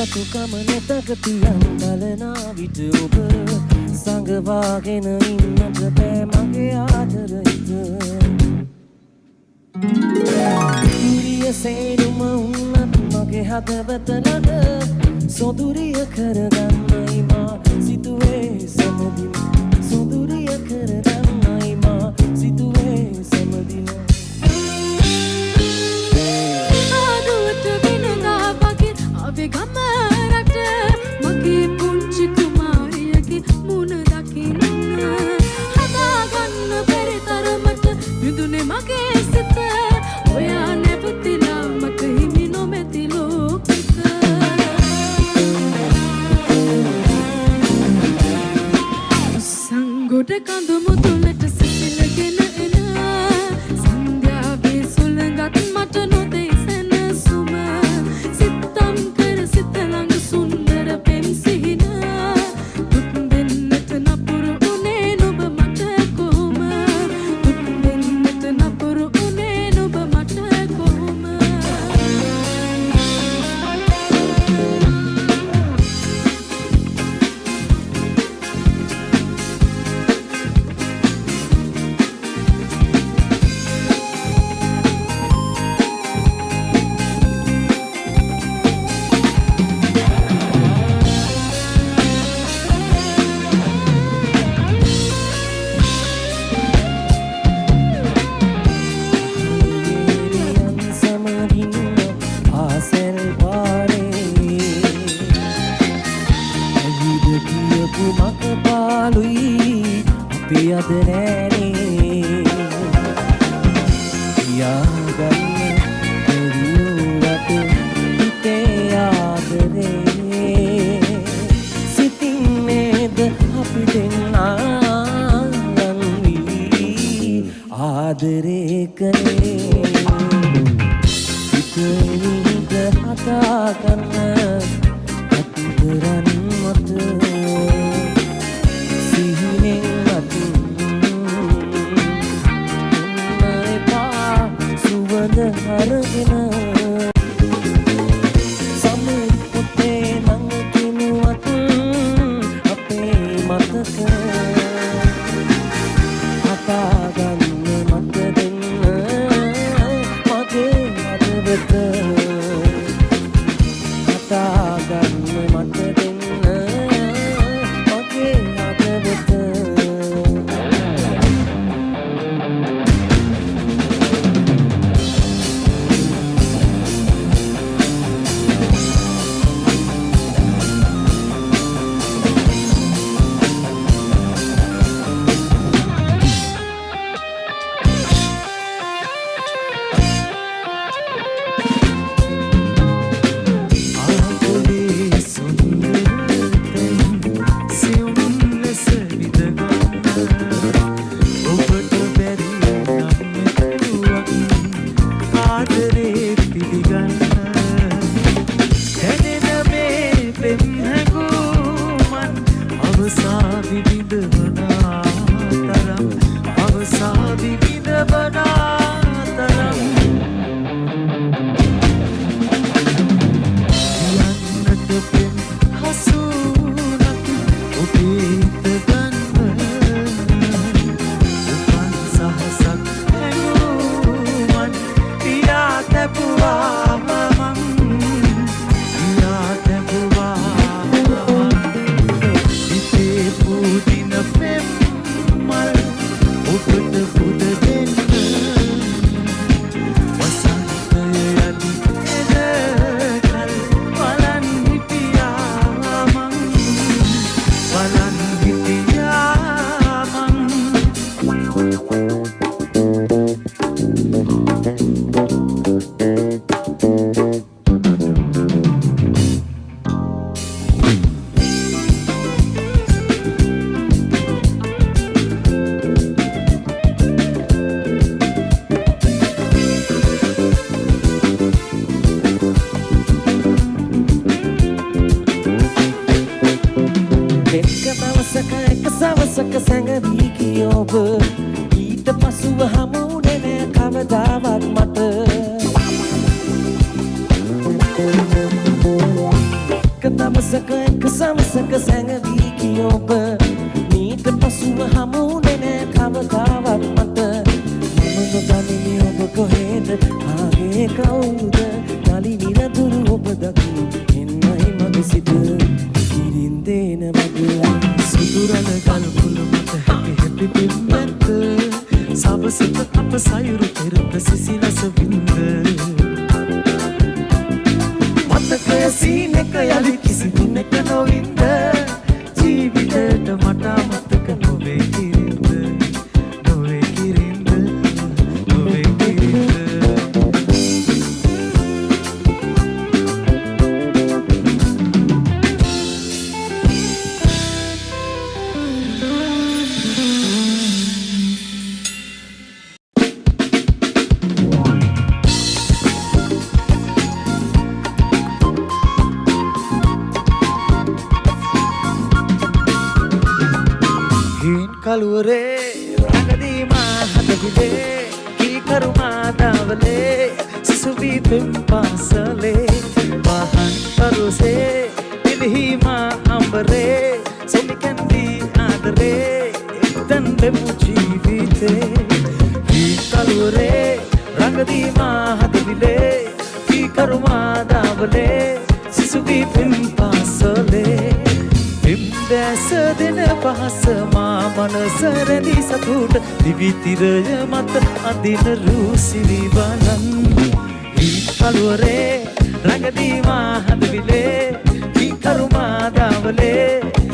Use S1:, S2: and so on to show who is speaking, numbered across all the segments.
S1: යතුකම නැතක තියන් බලනා විට ඔබ සංගවාගෙන ඉන්නට බෑ මගේ ආදරහිත ඉරිය සේරුම උන්නත් මගේ හදවත ළඟ සොදුරිය කරගන්නයි මා සිතුවේ සමදින සොදුරිය කරගන්නයි මා සිතුවේ සමදින
S2: ආදුවට වෙනදා වගේ ආවේ ගමරට මගේ පුංචි කුමාරියගේ මුණ දකින්න හදාගන්න බැරි තරමට විඳුනේ මගේ සිත ඔයා නැවතිලා මට හිමි නොමැති ලෝකෙක සංගොඩ කඳු මුදුනට සිසිලගෙන එන සන්ධ්‍යාවේ සුළඟත් මට නොදෙයි සැනසුම සිතම් කර සිත ළඟ සුන්දර පෙම් සිහින දුක් දෙන්නට නපුරු උනේ නුඹ මට කොහොම දුක් දෙන්නට නපුරු උනේ නුඹ මට කොහොම
S1: ආදරේ කලේ සිතෙනිද හදාගන්න අතුරන් මත සිහිනෙන් එපා සුවඳ අරගෙන සමේ පොතේ මං කිනුවත් අපේ මතක හදාගන්න සවසක සැඟවී ගිය ඔබ ඊට පසුව හමුුනේ නෑ කවදාවත් මට දවසක අප සයුරු පෙරත සිසිලස වින්ද මතකය සීනක යලි කිසි දිනක නොවින්ද ජීවිතයට මට අමතක නොවේ කිරින්ද නොවේ කිරින්ද නොවේ කිරින්ද කලුවරේ රඟදීමා හදවිලේ කීකරුමා දවලේ සිසුවී පෙම් පාසලේ වහන් පරුසේ පිළිහිමා අම්බරේ සොමිකන්දී ආදරේ එක්තන් දෙමු ජීවිතේ කලුවරේ රඟදීමා හදවිලේ කීකරුමා දවලේ සිසුවී පෙම් පාසලේ දැස දෙන පහස මා මනස රැඳි සතුට දිවිතිරය මත අදින රූසිලි බලන් කලුවරේ රඟදීමා හදවිලේ කීකරුමා දවලේ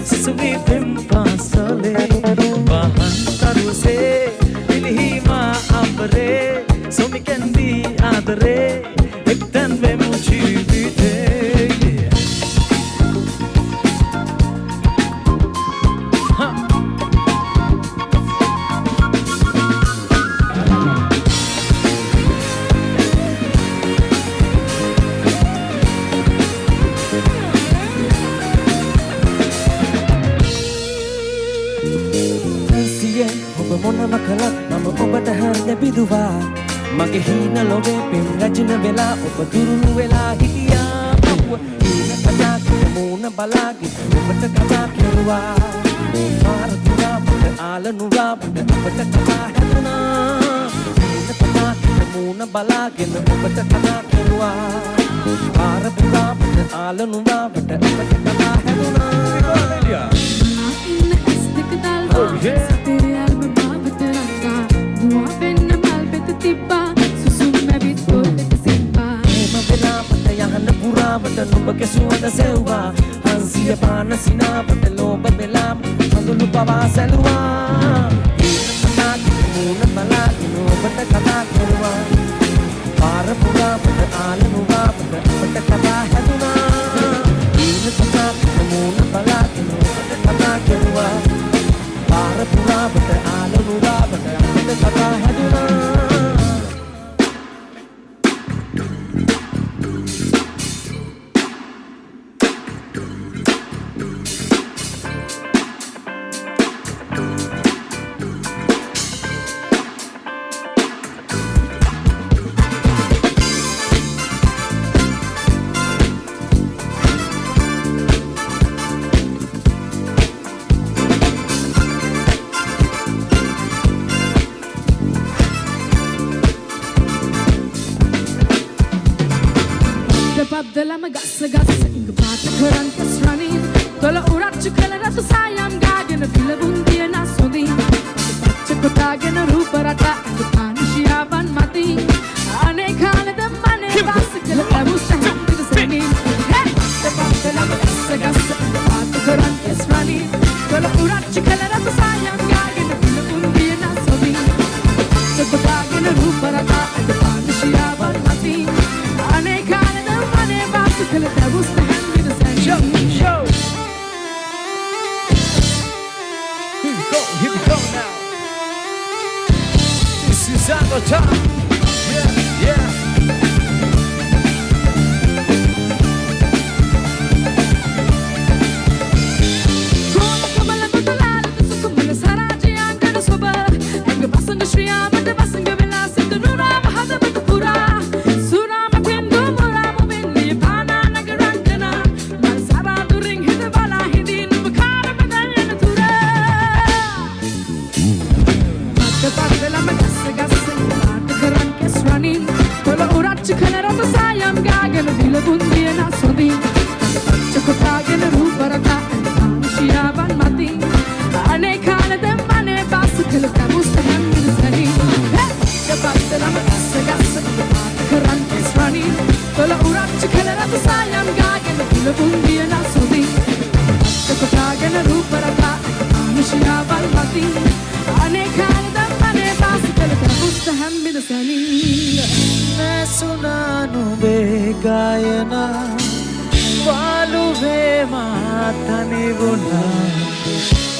S1: සිසුවී පෙම් පාසලේ වහන් තරුසේ පිළිහිමා අම්බරේ සොමිකන්දී ආදරේ එක්තන් වෙමු ජීවිතේ මොනම කලක් මම ඔබට හරිය බිදුවා මගේ හීන ලොවේ පෙම් රැජින වෙලා ඔබ දුරුණු වෙලා හිටියා හීන කතා කියන මූණ බලාගෙන ඔබට කතා කෙරුවා පාර පුරාවට ආලනුරාවට ඔබට කතා හැදුනා හීන කතා කියන මූණ බලාගෙන ඔබට කතා කෙරුවා පාර පුරාවට ආලනුරාවට ඔබට කතා හැදුනා නුඹගේ සුවඳ සෙව්වා හංසිය පාන සිනාවට ලෝභ වෙලා හඳුළු පවා සැලුවා කතා මූණ බලාගෙන ඔබට කතා කරුවා පාර පුරාවට ආලනුරාවට ඔබට කතා හැදුනා කතා මූණ බලාගෙන ඔබට කතා කරුවා පාර පුරාවට ආලනුරාවට ඔබට කතා හැදුනා
S2: Paddelam gassa gassa ing paata karan kes running tola urachchu kala ratu sayam gagen filabundiya na sodi pachcha kotagen roopa rata ing panishiyavan mati ane khalada mane vas kala amusta hande singing hey paddelam gassa gassa ing paata karan kes running tola urachchu kala ratu sayam gagen filabundiya na sodi pachcha kotagen roopa rata ing panishiyavan mati ane khalada that was the hand with the sand. Show.
S1: Here we go now. This is our time. Yeah.
S2: Ane kala dem mane basu kala kamusta hand sani සැනින්
S3: නැසුනානු වේගායන පාලුවේ මාතනි වුණා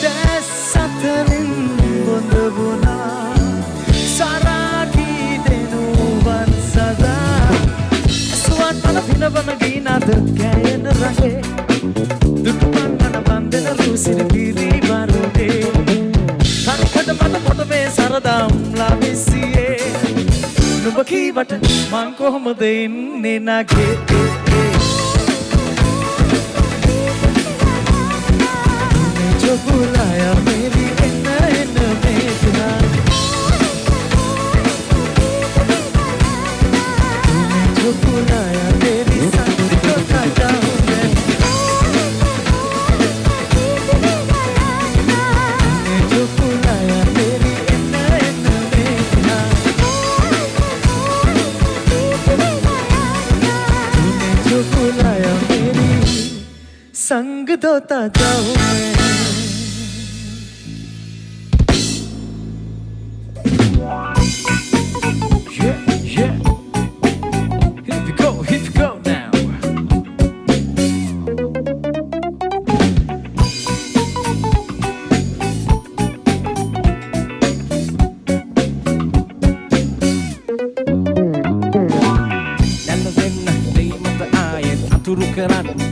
S3: දැස් අතරින් බොඳ වුණා සරාගී දෙනුවන් සදා ඇසුවන් මන පිනවන ගීනද ගෑයන රහේ දුටුපන්නන බන්දන රුසිර පිරි වරුනේ කනකට මත පොටවේ සරදම් ලාවිසියේ නුඹ කීවට මං කොහොමද ඉන්නේ නගේ जो बुलाया मेरी एन मेघना तूने जो बुलाया मेरी संग को काटा हूँ मैं तूने जो बुलाया मेरी एन मेघना तूने जो बुलाया मेरी संग दोता जाऊँ मैं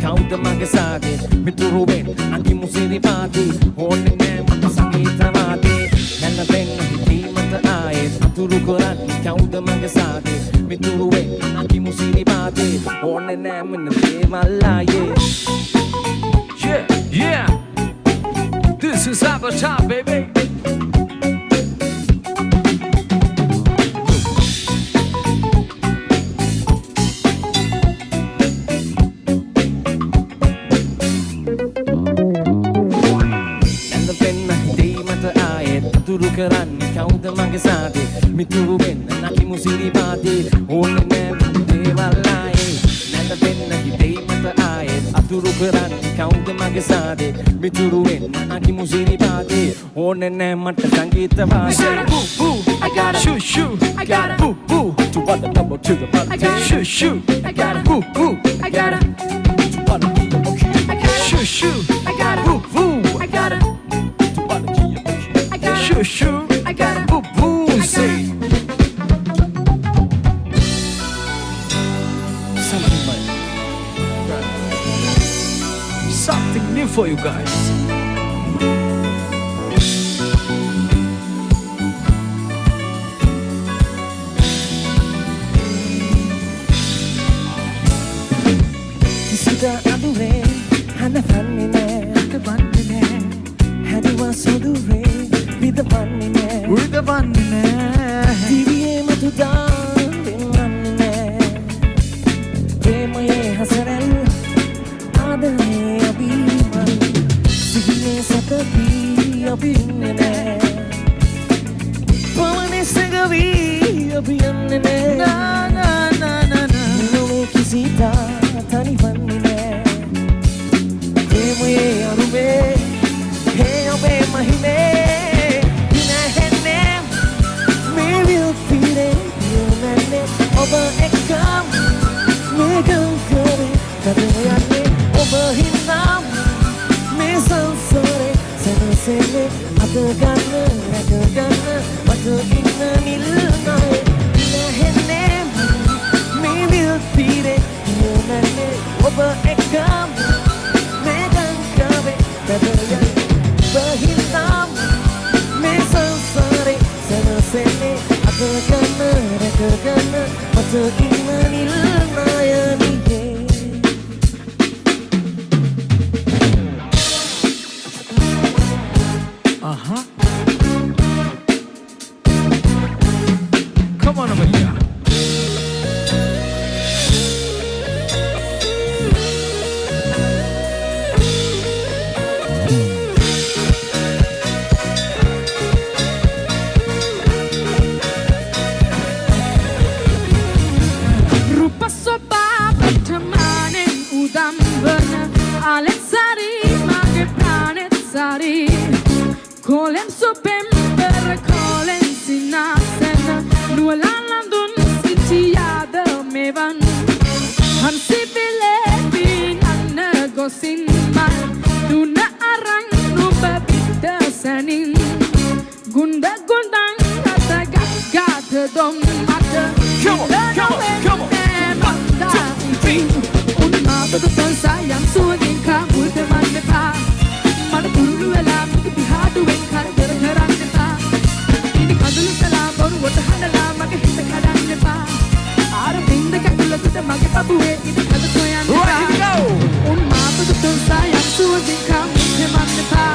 S1: Kau mage sage mituru ben agi musiri pati honne ne mata sangita mate nalla ben hiti mata aaye aturu koran kau mage sage mituru ben agi musiri pati honne ne men devalaye yeah this is our time baby Turu keran kau mage sage mituru ben naki musiri pati honne ne devalaye nalla ben hiti mata aaye aturu keran kau mage sage mituru ben naki musiri pati honne ne mata sangita vaase boo boo I got it shoo shoo I got it boo boo to what the number to the bottom I got it shoo shoo I got it boo boo I got it to what the I got it shoo shoo I got it boo boo I got it Shoo shoo, I got it. Boo boo, say something like something new for you guys.
S3: Kisida adure, hana fanne ne, akabanne ne, hadiwa sodure. With the fun in it Diviye matuda Vinnan Premaye hasaral Adane abhiman Sihine satapi abhinne Pavane sagavi abhinne Na na na na na Nove kisita tani vanne Premaye aruve Hey abe mahime Oba ekam megang kare kadayane oba hinam me sansare sena sene ataganna mata inna nilnae ina henne me vil pire yunane oba ekam megang kare kadayane oba hinam me sansare sena sene ataganna mata inna nilnae
S1: come on over here
S2: dom mata.
S1: Come on, come on, come on.
S2: อุณมาตัวต้นสายยามสวยกินข้าวพูดแต่มันไม่พามันพูดรู้เวลามันก็ไปหาตัวเองข้าเดินเธอรังจะตาอินข้าดูสลาบรู้ว่าจะหันลามันก็เห็นแต่ข้าดังจะตาอารมณ์ดิ้งแต่ข้าดูแล้วแต่มันก็ปะบุเออินข้าจะสวยอันจะตาอุณมาตัวต้นสายยามสวยกินข้าวพูดแต่มันไม่พา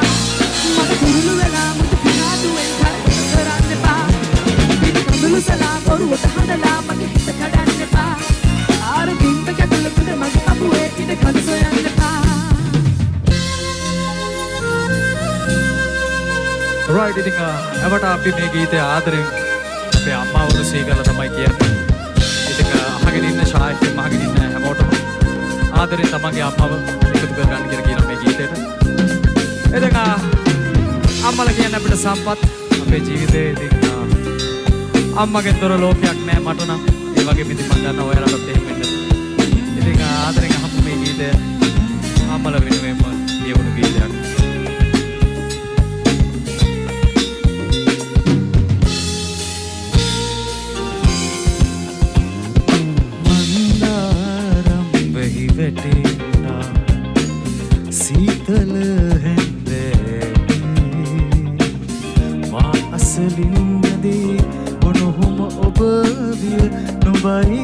S2: มันพูดรู้เวลามันก็ไปหาตัวเองข้าเดินเธอรังจะตาอินข้าดูสลาบรู้ว่าจะหันลามันก็เห็นแต่ข้าดังจะตา
S4: right ඉතින් අපට අපි මේ ගීතය ආදරෙන් අපේ අම්මා වුණ සීගල තමයි කියන්නේ. ඉතින් අහගෙන ඉන්න ශායකයන් අහගෙන ඉන්න හැමෝටම ආදරෙන් තමන්ගේ අම්මව එකතු කරගන්න කියලා කියන මේ ගීතේට. ඉතින් අම්මලා කියන්නේ අපිට සම්පත් අපේ ජීවිතේ. ඉතින් අම්මගෙන් තොර ලෝකයක් නෑ මට නම්. ඒ වගේ ඉතින් මම දන්නවා ඔයාලටත් එහෙම වෙන්න. ඉතින් ආදරෙන් අහමු මේ ගීතය. අම්මලා වෙනුවෙන්ම ලියවුණු ගීතයක්.
S3: සීතල හැන්දේ මා අසලින් නදී මොනොහොම ඔබ විය නොබයි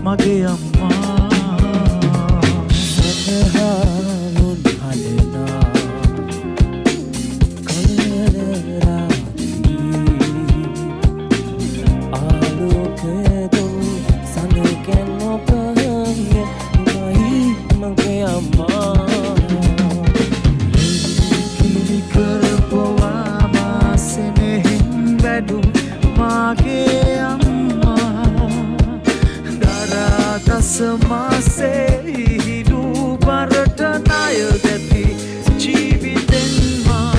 S3: මගේ අම්මා සදහානුන් හලනා කලරාදී ආලෝකදුන් සනකෙන් ඔබ විය නොබයි මගේ අම්මා මාගේ අම්මා දරා දසමාසේ හිඩු බරට ණය ගැති ජීවිතෙන්මා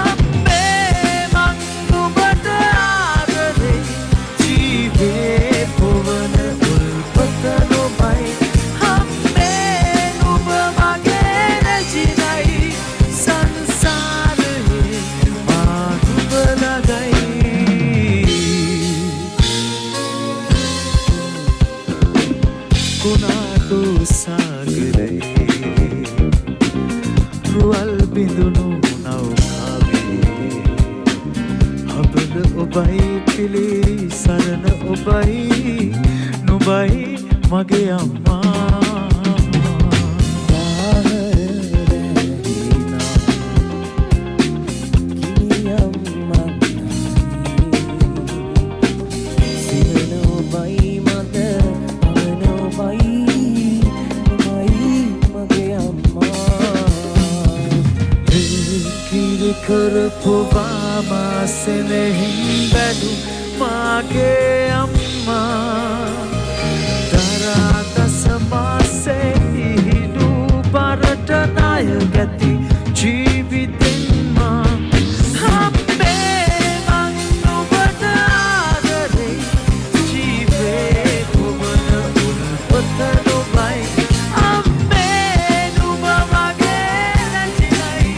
S3: අම්මේ මං නුඹට ආදරේ ජීවේ පොවන උල්පත නොබයි අම්මේ නුඹ මගේ රැජිනයි සංසාරේ මා නුඹ ළඟයි කුණාටු සාගරේ රුවල් බිඳුණු නෞකාවේ හබල ඔබයි පිළි සරණ ඔබයි නුඹයි මගේ අම්මා කරපුවාමා සෙනෙහින් බැඳු මාගේ අම්මා දරා දසමාසේ හිඩු බරට ණය ගැති ජීවිතෙන්මා අම්මේ මං නුඹට ආදරේ ජීවේ පොවන උල්පත නොබයි අම්මේ නුඹ මගේ රැජිනයි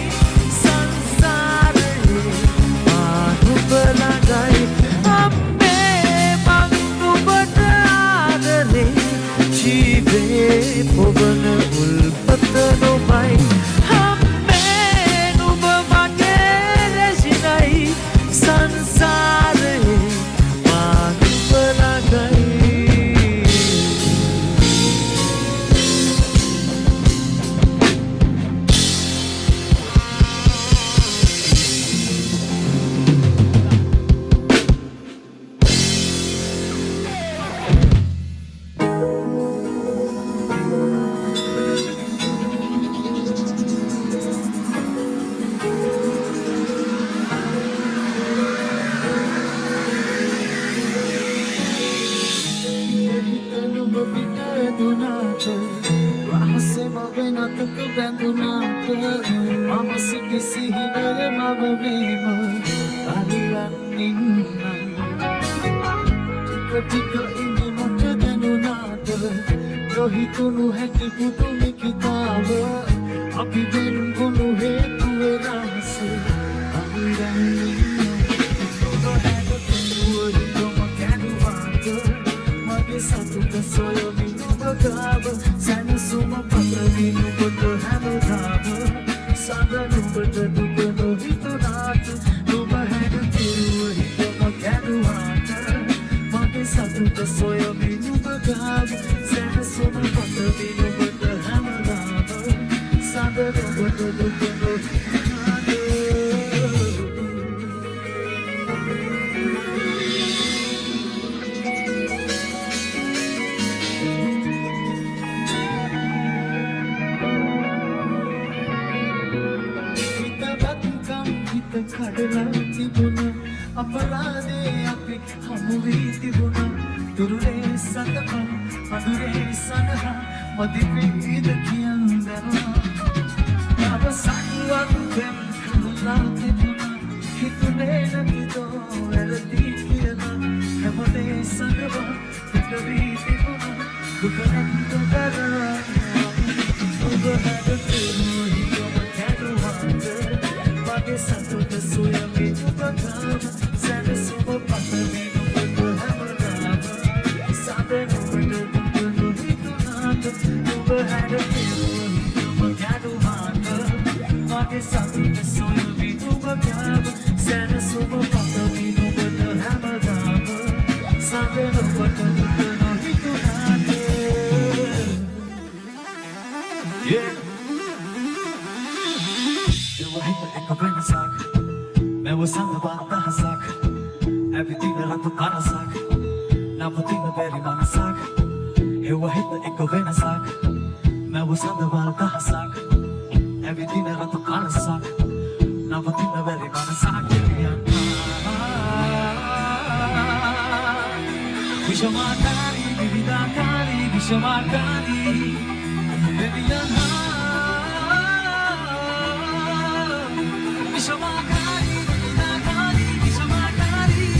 S3: පොවන උල්පත නොබයි අම්මේ නුඹ මගේ රැජිනයි සංසාරේ මා නුඹ ළඟයි රහසෙම වෙනතක බැඳුනාට මම සිටි සිහිනය මව වීම අනිවන් ඉන්නම් ටික ටික ඉඳිමට දැනුනාට නොහිතුණු හැටි පුදුමි කිතාව අපි වෙන්ගුණු හේතුව රහස අනිවන් ඉන්නම් ඔබ හැට තුව හිතම ගැන කඩලා තිබුණා අපරාධේ අපි හමු වී තිබුණා තුරුලේ සතපන් අඳුරේ සනහා මදි වේද කියන් දනවා අවසන්වත් වෙන් නුලා තිබුණා හිතුනේ නැතිදෝ වැරදි කියලා හැමදේ සනවා පිටවී තිබුණා දුකනන්ත කරා ඔබ හැදෙන්නේ හිතම කැඩුවාද මගේ සතුට සොයමි ඔබගාව සැන සුබ පතමි ඔබට හැමදාම සාදන ඔබට දුකනු හිතුනාට ඔබ හැදෙන්නේ හිතම කැඩුවාද මගේ සතුට සොයමි ඔබගාව සැන සුබ පතමි ඔබට හැමදාම සාදන ඔබට දුකනු හිතුනාට Everything that I put on a sack Now put in the very man a sack Here I hit the echo when a sack Now was on the wall a sack Everything that I put on a sack Now put in the very man a sack Vishamakari, Vividakari, Vishamakari Vivian Vishamakari, Vividakari, Vishamakari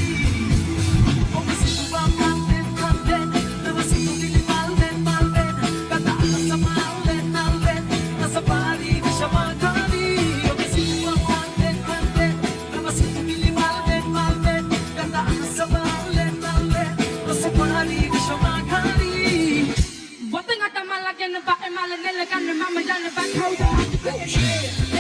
S2: What thing I done, I get the back and my leg, and the mama done the back.